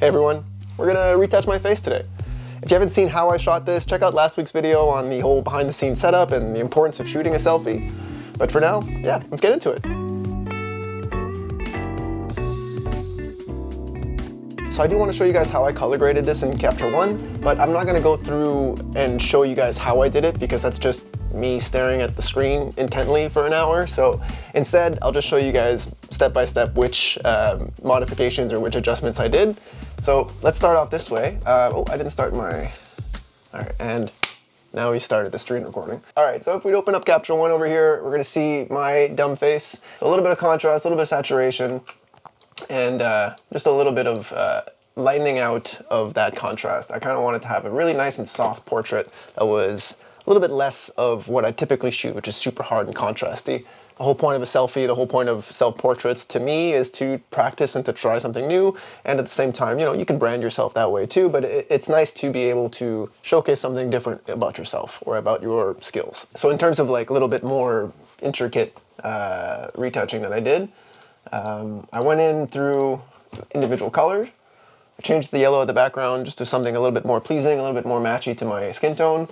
Hey everyone, we're gonna retouch my face today. If you haven't seen how I shot this, check out last week's video on the whole behind the scenes setup and the importance of shooting a selfie. But for now, yeah, let's get into it. So I do want to show you guys how I color graded this in Capture One, but I'm not gonna go through and show you guys how I did it because that's just me staring at the screen intently for an hour. So instead, I'll just show you guys step by step which modifications or which adjustments I did. So let's start off this way. Oh, I didn't start my, all right, and now we started the screen recording. All right, so if we open up Capture One over here, we're gonna see my dumb face. So a little bit of contrast, a little bit of saturation, and just a little bit of lightening out of that contrast. I kind of wanted to have a really nice and soft portrait that was a little bit less of what I typically shoot, which is super hard and contrasty. The whole point of a selfie, the whole point of self-portraits to me is to practice and to try something new. And at the same time, you know, you can brand yourself that way too, but it's nice to be able to showcase something different about yourself or about your skills. So in terms of like a little bit more intricate retouching that I did, I went in through individual colors. I changed the yellow of the background just to something a little bit more pleasing, a little bit more matchy to my skin tone.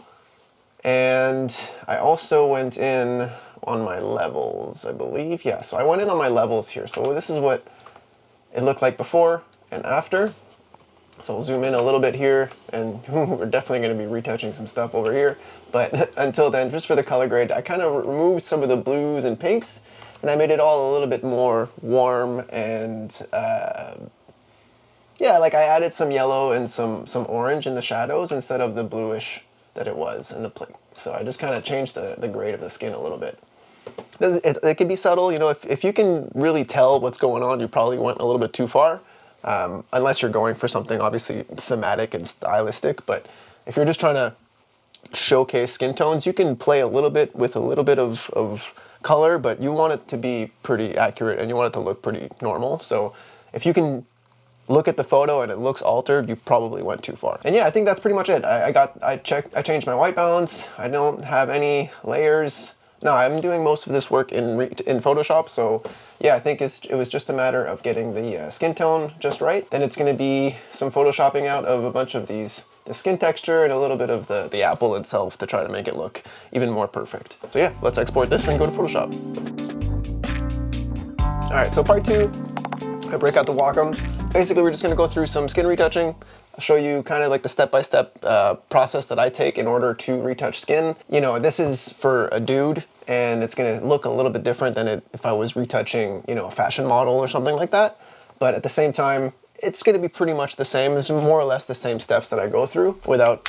And I also went in on my levels, I believe. Yeah, so I went in on my levels here. So this is what it looked like before and after. So we'll zoom in a little bit here, and we're definitely going to be retouching some stuff over here. But until then, just for the color grade, I kind of removed some of the blues and pinks, and I made it all a little bit more warm and yeah, like I added some yellow and some orange in the shadows instead of the bluish that it was in the plate. So I just kind of changed the grade of the skin a little bit. It can be subtle, you know, if you can really tell what's going on, you probably went a little bit too far, unless you're going for something obviously thematic and stylistic. But if you're just trying to showcase skin tones, you can play a little bit with a little bit of color, but you want it to be pretty accurate and you want it to look pretty normal. So if you can look at the photo and it looks altered, you probably went too far. And yeah, I think that's pretty much it. I changed my white balance. I don't have any layers. No, I'm doing most of this work in Photoshop. So yeah, I think it was just a matter of getting the skin tone just right. Then it's gonna be some Photoshopping out of a bunch of the skin texture and a little bit of the apple itself to try to make it look even more perfect. So yeah, let's export this and go to Photoshop. All right, so part two, I break out the Wacom. Basically, we're just gonna go through some skin retouching. I'll show you kind of like the step-by-step process that I take in order to retouch skin. You know, this is for a dude, and it's gonna look a little bit different than if I was retouching, you know, a fashion model or something like that. But at the same time, it's gonna be pretty much the same. It's more or less the same steps that I go through. Without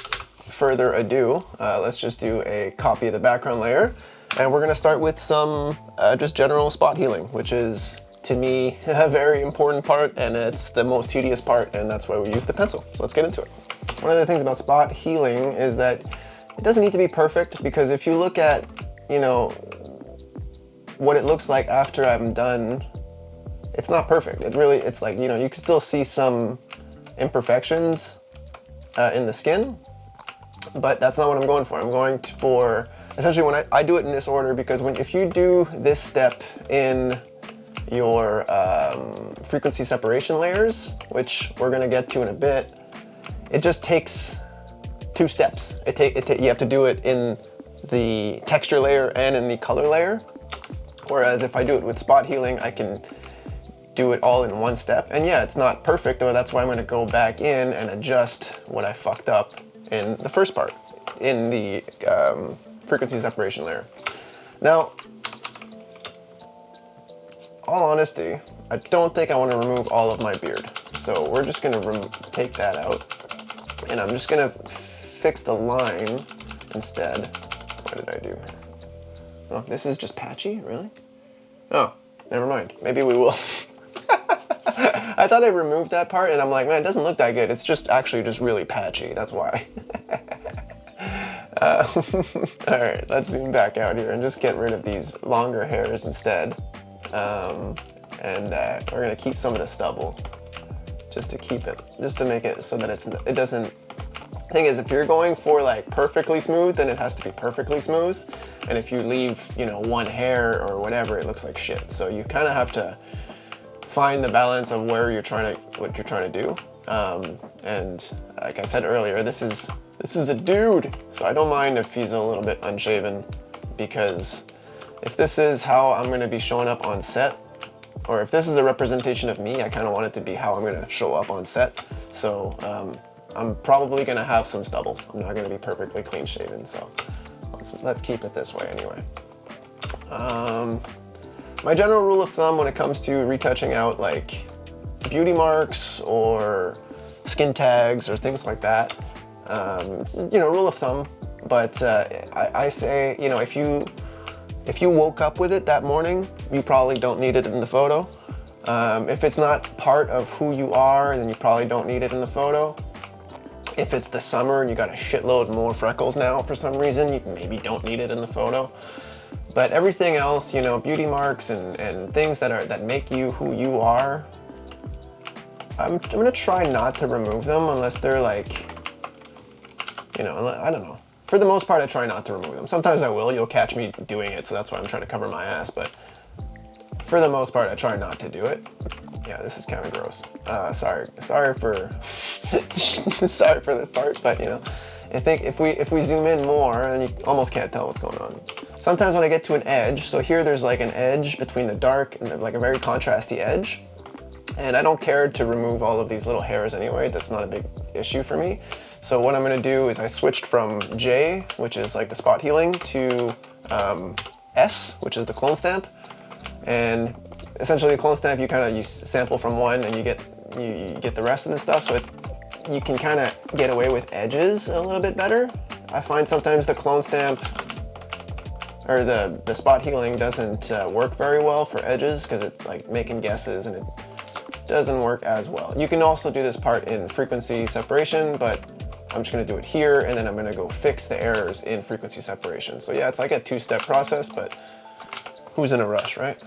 further ado, let's just do a copy of the background layer. And we're gonna start with some just general spot healing, which is, to me, a very important part, and it's the most tedious part, and that's why we use the pencil. So let's get into it. One of the things about spot healing is that it doesn't need to be perfect, because if you look at, you know, what it looks like after I'm done, it's not perfect. It's like, you know, you can still see some imperfections in the skin, but that's not what I'm going for. I'm going for, essentially when I do it in this order, because if you do this step in your frequency separation layers, which we're gonna get to in a bit, it just takes 2 steps. You have to do it in the texture layer and in the color layer. Whereas if I do it with spot healing, I can do it all in 1 step. And yeah, it's not perfect, but that's why I'm gonna go back in and adjust what I fucked up in the first part, in the frequency separation layer. Now, all honesty, I don't think I want to remove all of my beard. So we're just going to take that out. And I'm just going to fix the line instead. What did I do? Oh, this is just patchy, really? Oh, never mind. Maybe we will. I thought I removed that part and I'm like, man, it doesn't look that good. It's just actually just really patchy. That's why. All right, let's zoom back out here and just get rid of these longer hairs instead. We're gonna keep some of the stubble just to make it so that it doesn't. The thing is, if you're going for like perfectly smooth, then it has to be perfectly smooth. And if you leave, you know, one hair or whatever, it looks like shit. So you kind of have to find the balance of what you're trying to do. And like I said earlier, this is a dude, so I don't mind if he's a little bit unshaven, because if this is how I'm gonna be showing up on set, or if this is a representation of me, I kind of want it to be how I'm gonna show up on set. So I'm probably gonna have some stubble. I'm not gonna be perfectly clean shaven, so let's keep it this way anyway. My general rule of thumb when it comes to retouching out like beauty marks or skin tags or things like that, rule of thumb, but I say, if you woke up with it that morning, you probably don't need it in the photo. If it's not part of who you are, then you probably don't need it in the photo. If it's the summer and you got a shitload more freckles now for some reason, you maybe don't need it in the photo. But everything else, beauty marks and things that make you who you are, I'm gonna try not to remove them unless they're like, I don't know. For the most part, I try not to remove them. Sometimes I will, you'll catch me doing it, so that's why I'm trying to cover my ass, but for the most part, I try not to do it. Yeah, this is kind of gross. Sorry for sorry for this part, but I think if we zoom in more, then you almost can't tell what's going on. Sometimes when I get to an edge, so here there's like an edge between the dark and like a very contrasty edge, and I don't care to remove all of these little hairs anyway. That's not a big issue for me. So what I'm gonna do is I switched from J, which is like the spot healing, to S, which is the clone stamp. And essentially the clone stamp, you sample from one and you get the rest of the stuff, so you can kind of get away with edges a little bit better. I find sometimes the clone stamp or the spot healing doesn't work very well for edges because it's like making guesses and it doesn't work as well. You can also do this part in frequency separation, but I'm just gonna do it here and then I'm gonna go fix the errors in frequency separation. So yeah, it's like a two-step process, but who's in a rush, right?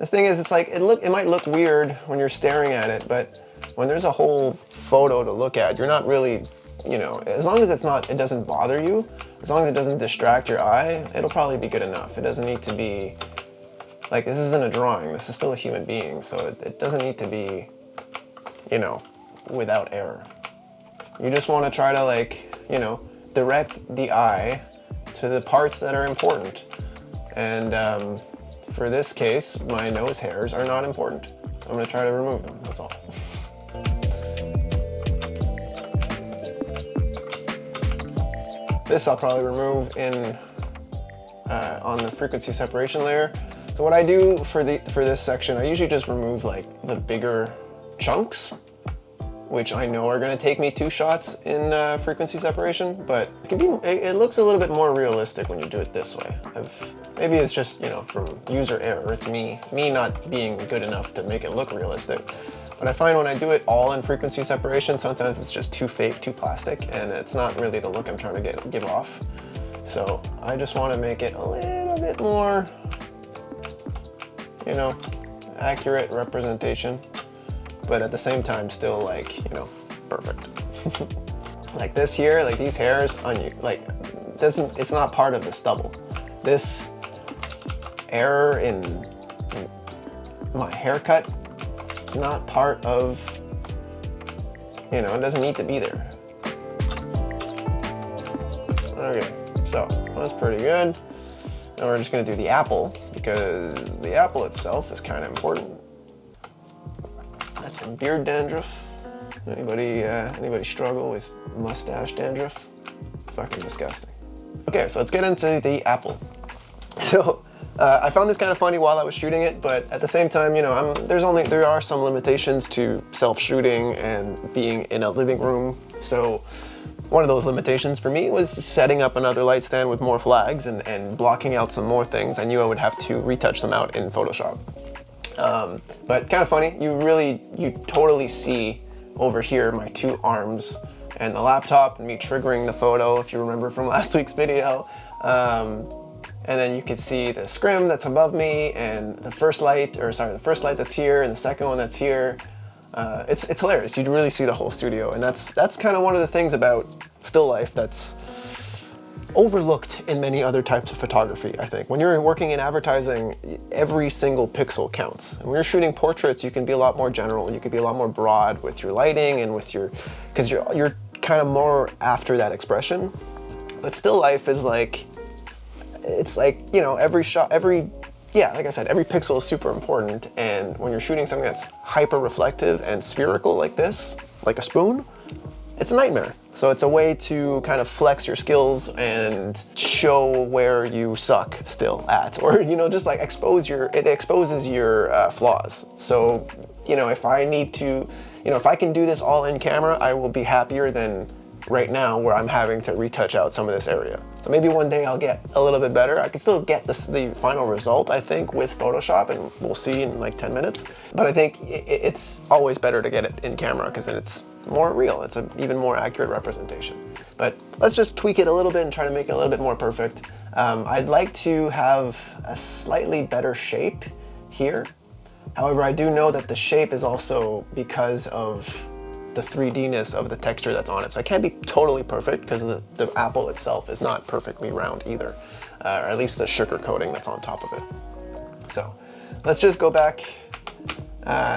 The thing is, it's like, it might look weird when you're staring at it, but when there's a whole photo to look at, you're not really, as long as it doesn't bother you, as long as it doesn't distract your eye, it'll probably be good enough. It doesn't need to be, like, this isn't a drawing, this is still a human being, so it doesn't need to be, without error. You just want to try to, like, direct the eye to the parts that are important. And for this case, my nose hairs are not important. So I'm gonna try to remove them, that's all. This I'll probably remove on the frequency separation layer. So what I do for this section, I usually just remove like the bigger chunks, which I know are gonna take me 2 shots in frequency separation, but it looks a little bit more realistic when you do it this way. Maybe it's just, from user error. It's me not being good enough to make it look realistic. But I find when I do it all in frequency separation, sometimes it's just too fake, too plastic, and it's not really the look I'm trying to give off. So I just want to make it a little bit more, accurate representation, but at the same time still like, perfect. Like this here, like these hairs on you, like it's not part of the stubble. This error in my haircut, not part of, it doesn't need to be there. Okay, so that's pretty good. Now we're just gonna do the apple because the apple itself is kind of important. That's some beard dandruff. Anybody struggle with mustache dandruff? Fucking disgusting. Okay, so let's get into the apple. So I found this kind of funny while I was shooting it, but at the same time, there are some limitations to self-shooting and being in a living room. So one of those limitations for me was setting up another light stand with more flags and blocking out some more things. I knew I would have to retouch them out in Photoshop. But kind of funny, you totally see over here my 2 arms and the laptop and me triggering the photo, if you remember from last week's video. And then you can see the scrim that's above me and the first light that's here and the second one that's here. It's hilarious. You really see the whole studio, and that's kind of one of the things about still life that's overlooked in many other types of photography, I think. When you're working in advertising, every single pixel counts. And when you're shooting portraits, you can be a lot more general. You can be a lot more broad with your lighting and with your, because you're kind of more after that expression. But still life is like, it's like, you know, every shot, like I said, every pixel is super important. And when you're shooting something that's hyper reflective and spherical like this, like a spoon, it's a nightmare. So it's a way to kind of flex your skills and show where you suck still at, or, you know, just like it exposes your flaws. So, you know, if I need to, you know, if I can do this all in camera, I will be happier than right now where I'm having to retouch out some of this area. So maybe one day I'll get a little bit better. I can still get the final result, I think, with Photoshop, and we'll see in like 10 minutes. But I think it's always better to get it in camera because then it's more real. It's an even more accurate representation. But let's just tweak it a little bit and try to make it a little bit more perfect. I'd like to have a slightly better shape here. However, I do know that the shape is also because of the 3D-ness of the texture that's on it. So I can't be totally perfect because the apple itself is not perfectly round either, or at least the sugar coating that's on top of it. So let's just go back,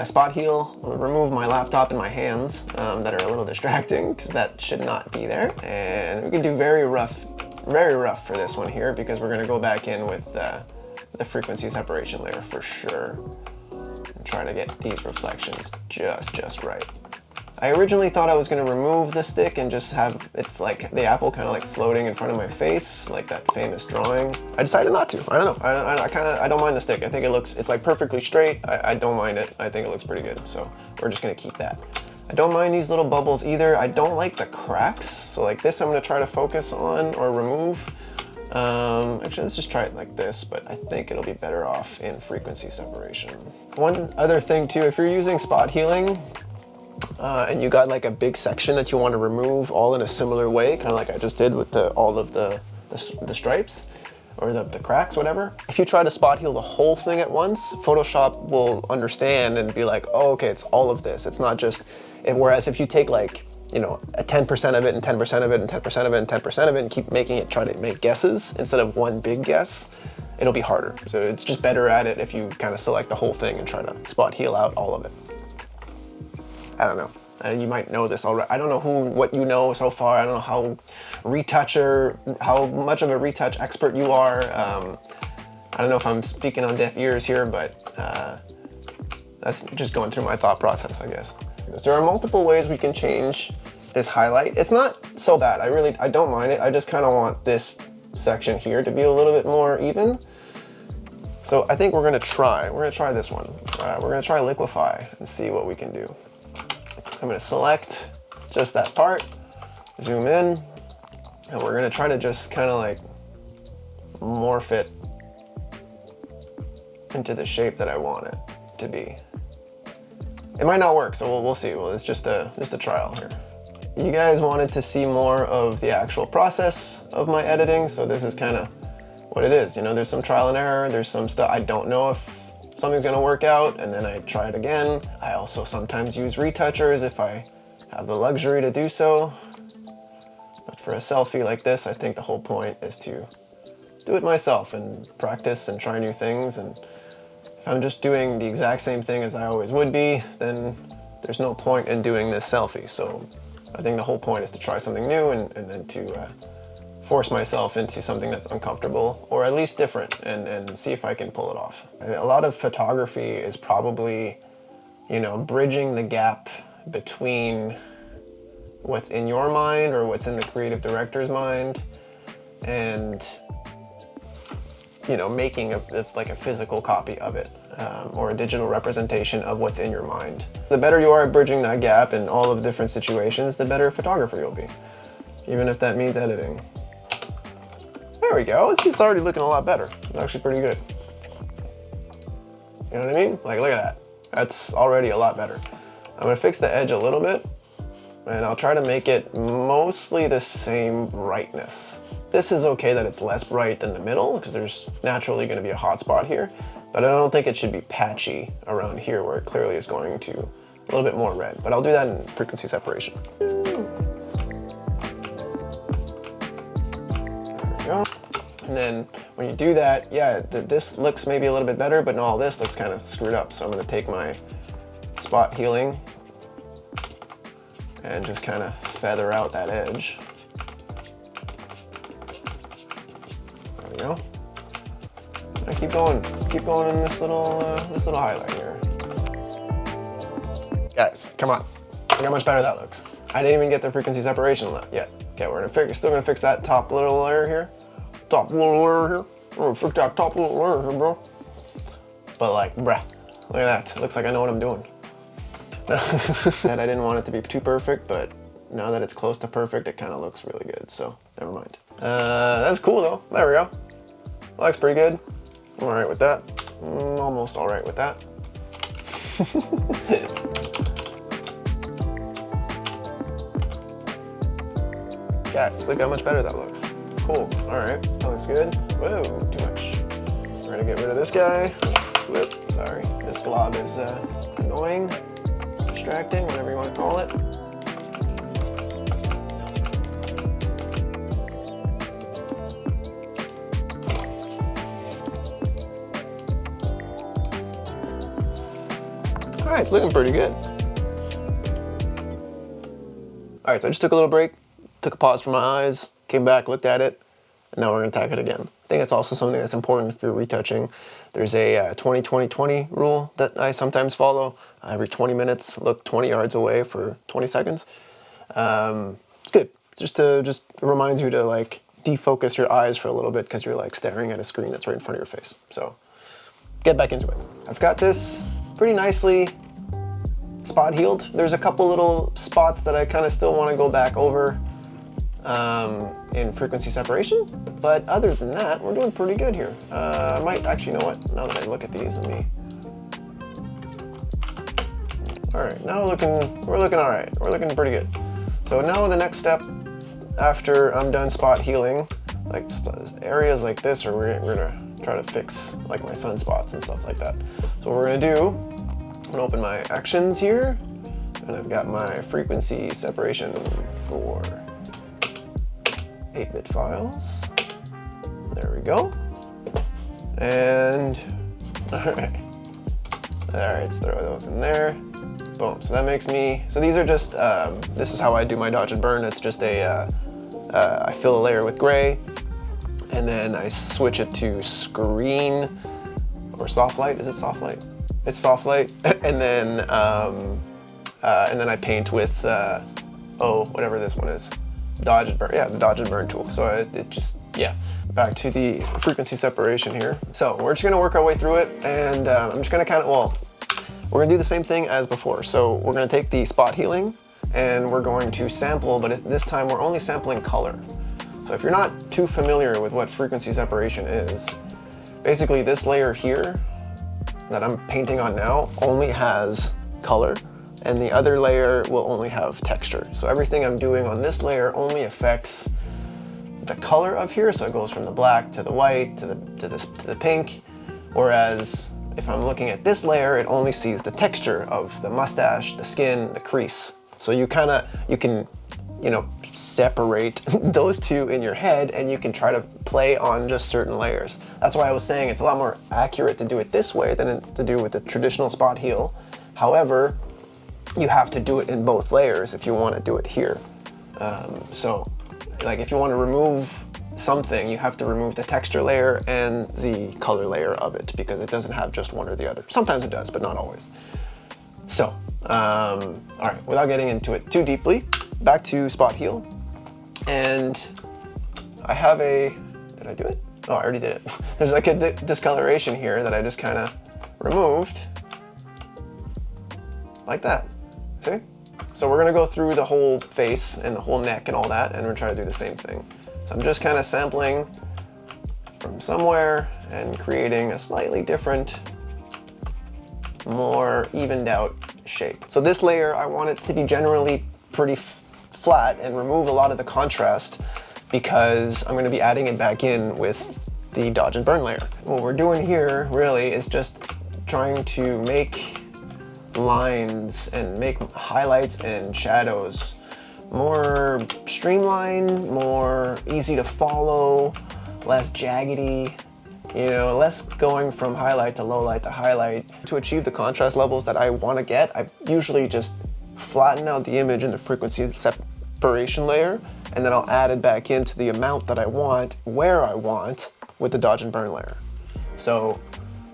spot heal, remove my laptop and my hands that are a little distracting because that should not be there. And we can do very rough for this one here because we're gonna go back in with the frequency separation layer for sure. And try to get these reflections just right. I originally thought I was going to remove the stick and just have it like the apple kind of like floating in front of my face, like that famous drawing. I decided not to. I don't know. I don't mind the stick. I think it's like perfectly straight. I don't mind it. I think it looks pretty good. So we're just going to keep that. I don't mind these little bubbles either. I don't like the cracks. So like this, I'm going to try to focus on or remove. Actually, let's just try it like this, but I think it'll be better off in frequency separation. One other thing too, if you're using spot healing, and you got like a big section that you want to remove all in a similar way, kind of like I just did with all of the stripes or the cracks, whatever. If you try to spot heal the whole thing at once, Photoshop will understand and be like, oh, okay, it's all of this. It's not just, whereas if you take like, you know, a 10% of it and 10% of it and 10% of it and 10% of it and keep making it, try to make guesses instead of one big guess, it'll be harder. So it's just better at it if you kind of select the whole thing and try to spot heal out all of it. I don't know. You might know this already. I don't know what you know so far. I don't know how much of a retouch expert you are. I don't know if I'm speaking on deaf ears here, but that's just going through my thought process, I guess. There are multiple ways we can change this highlight. It's not so bad. I don't mind it. I just kind of want this section here to be a little bit more even. So I think we're gonna try this one. We're gonna try liquefy and see what we can do. I'm gonna select just that part, zoom in, and we're gonna try to just kind of like morph it into the shape that I want it to be. It might not work, so we'll see. Well, it's just a trial here. You guys wanted to see more of the actual process of my editing, so this is kind of what it is. You know, there's some trial and error, there's some stuff I don't know if something's gonna work out, and then I try it again. I also sometimes use retouchers if I have the luxury to do so. But for a selfie like this, I think the whole point is to do it myself and practice and try new things. And if I'm just doing the exact same thing as I always would be, then there's no point in doing this selfie. So I think the whole point is to try something new and then to force myself into something that's uncomfortable or at least different and see if I can pull it off. A lot of photography is probably, you know, bridging the gap between what's in your mind or what's in the creative director's mind and, you know, making like a physical copy of it or a digital representation of what's in your mind. The better you are at bridging that gap in all of the different situations, the better photographer you'll be, even if that means editing. There we go, it's already looking a lot better. It's actually pretty good. You know what I mean? Like, look at that. That's already a lot better. I'm gonna fix the edge a little bit, and I'll try to make it mostly the same brightness. This is okay that it's less bright than the middle, because there's naturally gonna be a hot spot here, but I don't think it should be patchy around here where it clearly is going to a little bit more red, but I'll do that in frequency separation. And then when you do that, yeah, this looks maybe a little bit better, but no, all this looks kind of screwed up. So I'm gonna take my spot healing and just kind of feather out that edge. There we go. And keep going in this little highlight here. Guys, come on. Look how much better that looks. I didn't even get the frequency separation yet. Okay, we're still gonna fix that top little layer here. Top little layer here. I'm gonna fix that top little layer here, bro. But like, bruh, look at that. It looks like I know what I'm doing. And I didn't want it to be too perfect, but now that it's close to perfect, it kind of looks really good, so never mind. That's cool though. There we go. Looks pretty good. I'm all right with that. Almost all right with that. Guys, look how much better that looks. Cool. All right, that looks good. Whoa, too much. We're gonna get rid of this guy. Whoop, sorry. This glob is annoying, distracting, whatever you want to call it. All right, it's looking pretty good. All right, so I just took a little break, took a pause from my eyes, came back, looked at it, and now we're gonna attack it again. I think it's also something that's important if you're retouching. There's a 20-20-20 rule that I sometimes follow. Every 20 minutes, look 20 yards away for 20 seconds. It's good, just reminds you to like defocus your eyes for a little bit because you're like staring at a screen that's right in front of your face. So get back into it. I've got this pretty nicely spot healed. There's a couple little spots that I kind of still want to go back over in frequency separation, but other than that, we're doing pretty good here. I might actually, you know what? Now that I look at these, all right, now we're looking all right. We're looking pretty good. So now the next step after I'm done spot healing, like areas like this, or we're gonna try to fix like my sunspots and stuff like that. So what we're gonna do, I'm gonna open my actions here, and I've got my frequency separation for 8-bit files. There we go. And all right, let's throw those in there. Boom. So that makes me, so these are just, this is how I do my dodge and burn. It's just I fill a layer with gray, and then I switch it to screen or soft light. Is it soft light? It's soft light. And then I paint with, whatever this one is. Dodge and burn, yeah, the dodge and burn tool. So it just, yeah. Back to the frequency separation here. So we're just gonna work our way through it, and I'm just gonna we're gonna do the same thing as before. So we're gonna take the spot healing, and we're going to sample, but this time we're only sampling color. So if you're not too familiar with what frequency separation is, basically this layer here that I'm painting on now only has color, and the other layer will only have texture. So everything I'm doing on this layer only affects the color of here, so it goes from the black to the white to the pink, whereas if I'm looking at this layer, it only sees the texture of the mustache, the skin, the crease. So you can, you know, separate those two in your head, and you can try to play on just certain layers. That's why I was saying it's a lot more accurate to do it this way than to do with the traditional spot heal. However, you have to do it in both layers if you want to do it here. So like if you want to remove something, you have to remove the texture layer and the color layer of it, because it doesn't have just one or the other. Sometimes it does, but not always. So, all right, without getting into it too deeply, back to spot heal. And I have did I do it? Oh, I already did it. There's like a discoloration here that I just kind of removed, like that, see? So we're gonna go through the whole face and the whole neck and all that, and we're trying to do the same thing. So I'm just kind of sampling from somewhere and creating a slightly different, more evened out shape. So this layer, I want it to be generally pretty flat and remove a lot of the contrast, because I'm gonna be adding it back in with the dodge and burn layer. What we're doing here really is just trying to make lines and make highlights and shadows more streamlined, more easy to follow, less jaggedy, you know, less going from highlight to low light to highlight. To achieve the contrast levels that I want to get, I usually just flatten out the image in the frequency separation layer, and then I'll add it back into the amount that I want, where I want, with the dodge and burn layer. So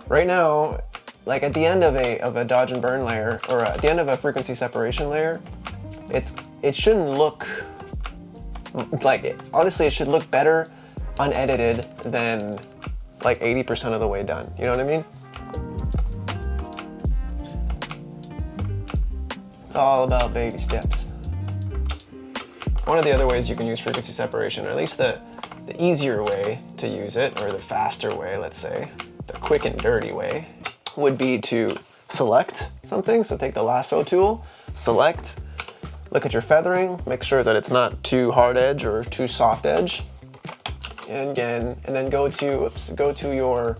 right now, like at the end of a dodge and burn layer, or at the end of a frequency separation layer, it shouldn't look like, honestly, it should look better unedited than like 80% of the way done. You know what I mean? It's all about baby steps. One of the other ways you can use frequency separation, or at least the easier way to use it, or the faster way, let's say, the quick and dirty way, would be to select something. So take the lasso tool, select, look at your feathering, make sure that it's not too hard edge or too soft edge. And again, and then go to your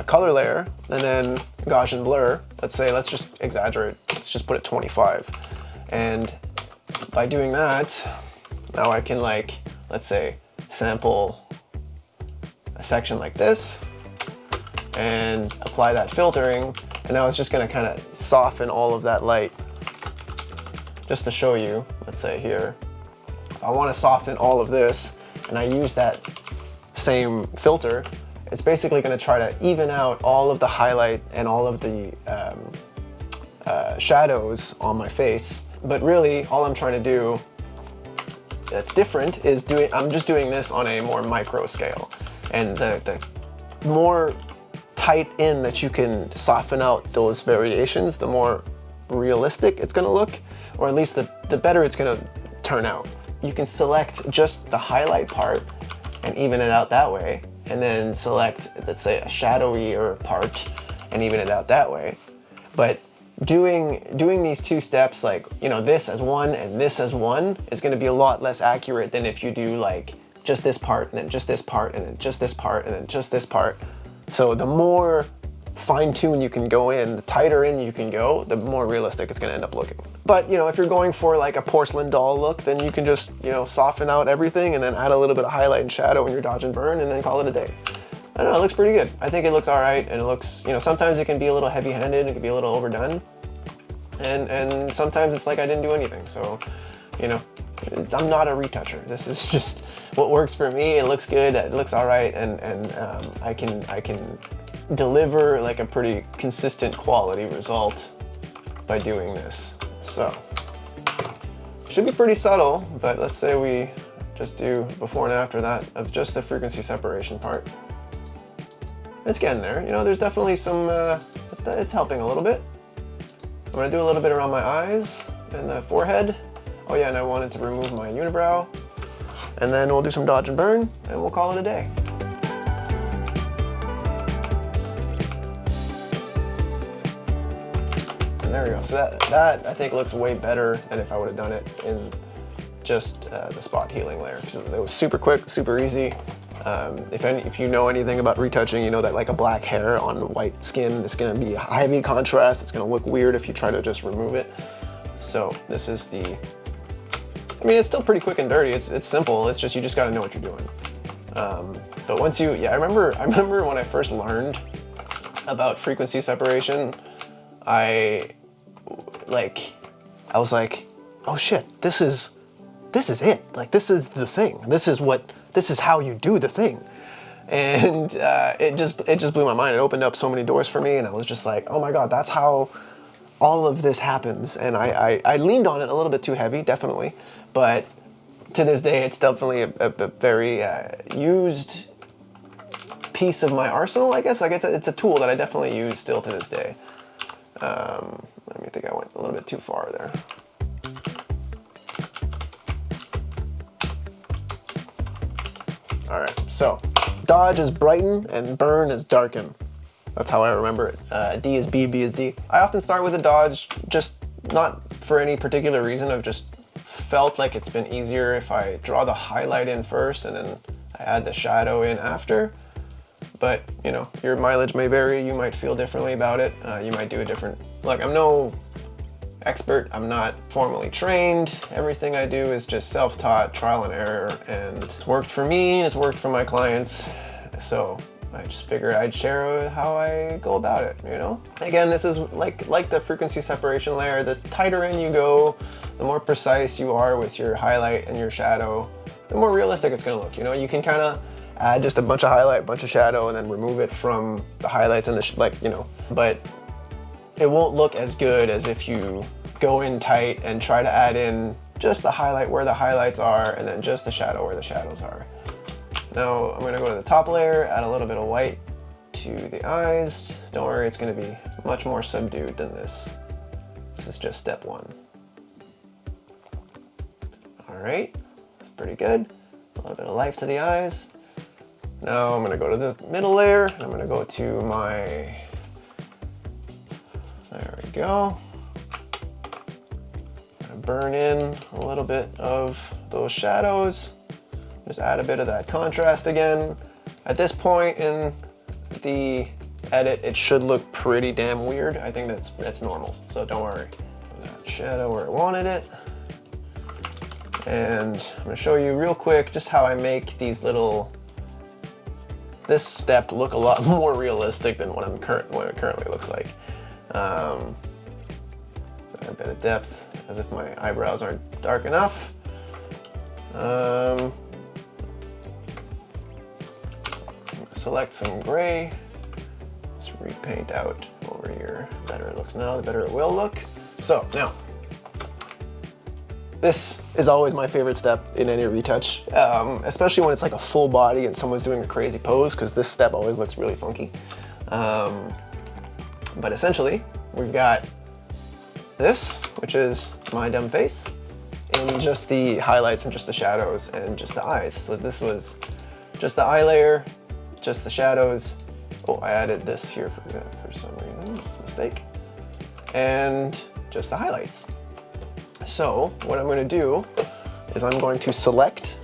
color layer, and then Gaussian blur. Let's just exaggerate. Let's just put it 25. And by doing that, now I can, like, let's say, sample a section like this and apply that filtering. And now it's just gonna kind of soften all of that light. Just to show you, let's say here, if I want to soften all of this and I use that same filter, it's basically going to try to even out all of the highlight and all of the shadows on my face. But really, all I'm trying to do that's different is I'm just doing this on a more micro scale. And the more tight in that you can soften out those variations, the more realistic it's going to look, or at least the better it's going to turn out. You can select just the highlight part and even it out that way, and then select, let's say, a shadowy part and even it out that way. But doing these two steps, like, you know, this as one and this as one, is going to be a lot less accurate than if you do like just this part and then just this part and then just this part and then just this part. So the more fine-tune you can go in, the tighter in you can go, the more realistic it's going to end up looking. But, you know, if you're going for like a porcelain doll look, then you can just, you know, soften out everything and then add a little bit of highlight and shadow in your dodge and burn and then call it a day. I don't know, it looks pretty good. I think it looks all right, and it looks, you know, sometimes it can be a little heavy-handed, it can be a little overdone, and sometimes it's like I didn't do anything. So, you know, I'm not a retoucher. This is just what works for me. It looks good, it looks all right, and I can deliver like a pretty consistent quality result by doing this. So, should be pretty subtle, but let's say we just do before and after that of just the frequency separation part. It's getting there, you know, there's definitely some, it's helping a little bit. I'm gonna do a little bit around my eyes and the forehead. Oh yeah, and I wanted to remove my unibrow. And then we'll do some dodge and burn, and we'll call it a day. And there we go. So that I think looks way better than if I would have done it in just the spot healing layer. So it was super quick, super easy. If you know anything about retouching, you know that like a black hair on white skin is going to be a heavy contrast. It's going to look weird if you try to just remove it. So this is the, I mean, it's still pretty quick and dirty. It's simple. It's just, you just got to know what you're doing. But once you, yeah, I remember when I first learned about frequency separation, I was like, oh shit, this is it. Like, this is the thing. This is how you do the thing. And it just blew my mind. It opened up so many doors for me, and I was just like, oh my God, that's how all of this happens. And I leaned on it a little bit too heavy, definitely. But to this day, it's definitely a very used piece of my arsenal, I guess. Like, it's a tool that I definitely use still to this day. Let me think, I went a little bit too far there. All right, so dodge is brighten and burn is darken. That's how I remember it. D is B, B is D. I often start with a dodge, just not for any particular reason. I've just felt like it's been easier if I draw the highlight in first and then I add the shadow in after. But, you know, your mileage may vary. You might feel differently about it. You might do a different, like, I'm no expert. I'm not formally trained. Everything I do is just self-taught, trial and error, and it's worked for me and it's worked for my clients. So I just figured I'd share how I go about it, you know? Again, this is like the frequency separation layer. The tighter in you go, the more precise you are with your highlight and your shadow, the more realistic it's gonna look, you know? You can kind of add just a bunch of highlight, a bunch of shadow, and then remove it from the highlights and the, you know, but it won't look as good as if you go in tight and try to add in just the highlight where the highlights are and then just the shadow where the shadows are. Now I'm gonna go to the top layer, add a little bit of white to the eyes. Don't worry, it's gonna be much more subdued than this. This is just step one. All right, that's pretty good. A little bit of life to the eyes. Now I'm gonna go to the middle layer, and I'm gonna go to my, there we go. I'm gonna burn in a little bit of those shadows. Just add a bit of that contrast again. At this point in the edit, it should look pretty damn weird. I think that's normal, so don't worry. That shadow where I wanted it. And I'm gonna show you real quick just how I make these this step look a lot more realistic than what it currently looks like. So a bit of depth, as if my eyebrows aren't dark enough. Select some gray, just repaint out over here. The better it looks now, the better it will look. So now, this is always my favorite step in any retouch, especially when it's like a full body and someone's doing a crazy pose, because this step always looks really funky. But essentially, we've got this, which is my dumb face, and just the highlights and just the shadows and just the eyes. So this was just the eye layer, just the shadows. Oh, I added this here for some reason, that's a mistake. And just the highlights. So what I'm going to do is I'm going to select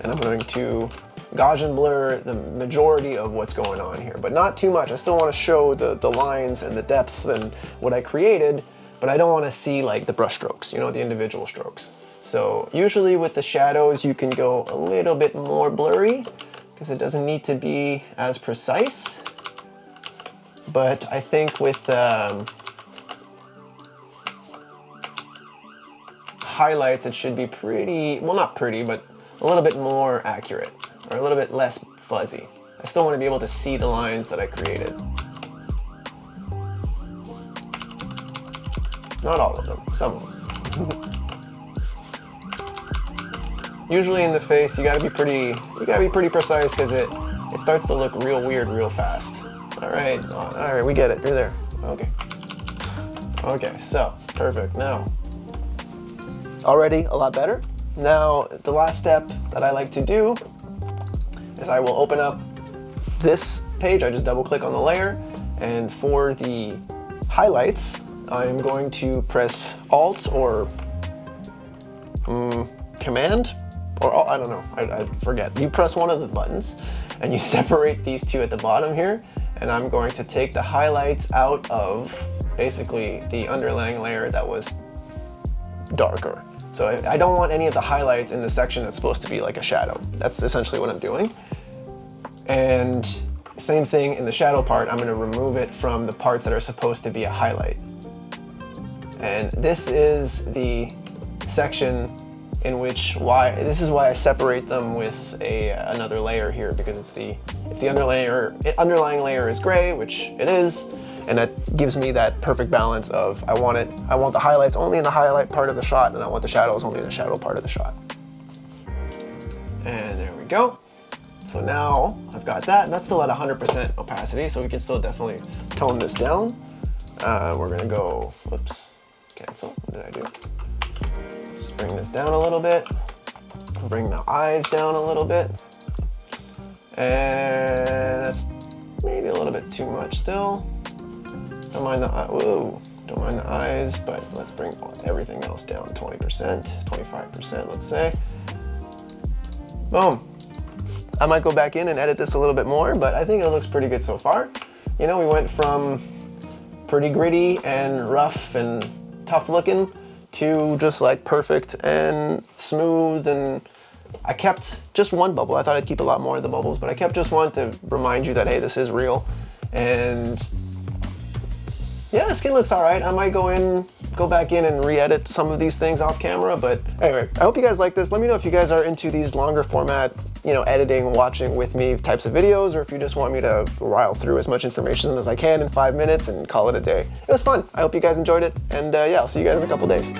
and I'm going to Gaussian blur the majority of what's going on here, but not too much. I still want to show the lines and the depth and what I created, but I don't want to see like the brush strokes, you know, the individual strokes. So usually with the shadows, you can go a little bit more blurry because it doesn't need to be as precise. But I think with highlights, it should be pretty, well, not pretty, but a little bit more accurate or a little bit less fuzzy. I still want to be able to see the lines that I created. Not all of them, some of them. Usually in the face, you gotta be pretty precise because it starts to look real weird real fast. All right, we get it. You're there. Okay. Okay, so perfect. Now, already a lot better. Now, the last step that I like to do is I will open up this page. I just double click on the layer, and for the highlights, I'm going to press Alt or Command, or I don't know, I forget. You press one of the buttons and you separate these two at the bottom here, and I'm going to take the highlights out of basically the underlying layer that was darker. So I don't want any of the highlights in the section that's supposed to be like a shadow. That's essentially what I'm doing. And same thing in the shadow part, I'm gonna remove it from the parts that are supposed to be a highlight. And this is the section in which this is why I separate them with another layer here, because if the underlying layer is gray, which it is, and that gives me that perfect balance of I want the highlights only in the highlight part of the shot, and I want the shadows only in the shadow part of the shot. And there we go. So now I've got that, and that's still at 100% opacity, so we can still definitely tone this down. We're gonna go, whoops, cancel, what did I do? Just bring this down a little bit, bring the eyes down a little bit, and that's maybe a little bit too much still. Don't mind the eyes, but let's bring everything else down 20%, 25%, let's say. Boom. I might go back in and edit this a little bit more, but I think it looks pretty good so far. You know, we went from pretty gritty and rough and tough looking to just like perfect and smooth. And I kept just one bubble. I thought I'd keep a lot more of the bubbles, but I kept just one to remind you that, hey, this is real. And yeah, the skin looks all right. I might go back in and re-edit some of these things off camera, but anyway, I hope you guys like this. Let me know if you guys are into these longer format, editing, watching with me types of videos, or if you just want me to rile through as much information as I can in 5 minutes and call it a day. It was fun. I hope you guys enjoyed it, and yeah, I'll see you guys in a couple days.